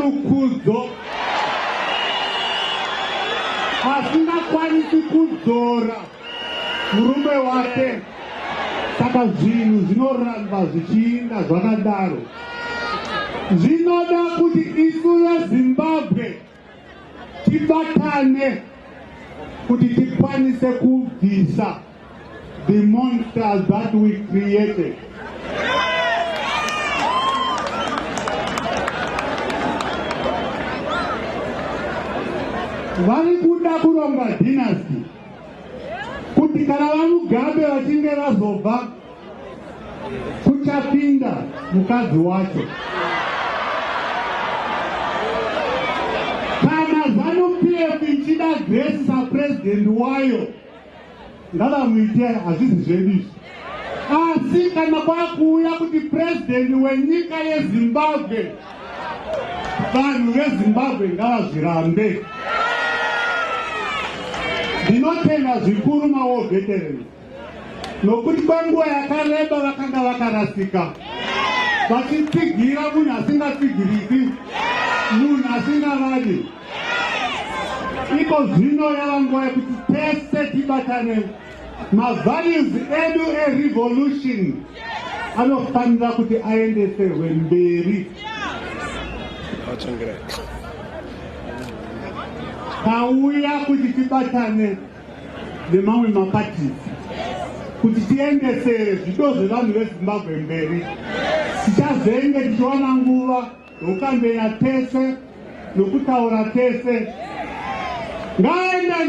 rukudzo asingakwanisi kudzora murume wake. Saka zvinhu zvinoramba zvichiinda zvakadaro. Zvinoda kuti isu veZimbabwe tibatane kuti tikwanise kubvisa the monsters that we created. Vari kuda kuronga dynasty kuti kana vaMugabe vachinge vazobva kuchapinda mukadzi wacho. Kana ZANU-PF ichida Grace president wayo ngavamuite, hazvisi zvedu izvi. Asi kana kwakuuya kuti president wenyika yeZimbabwe, vanhu veZimbabwe ngavazvirambe. Ndinotenda zvikuru mawo veterans nokuti kwenguva yakareba vakanga vakarasika vachitsigira munhu asingatsigiriki, munhu asingavadi. Iko zvino yava nguva yekuti tese tibatane. Mavalues edu erevolution anofanira kuti aendeserwe mberi. Kauya kuti tibatane nemamwe maparties kuti tiendesere zvido zvevanhu veZimbabwe mberi. Tichazenge tichiwana nguva yokukambeya tese nokutaura tese. Ngaende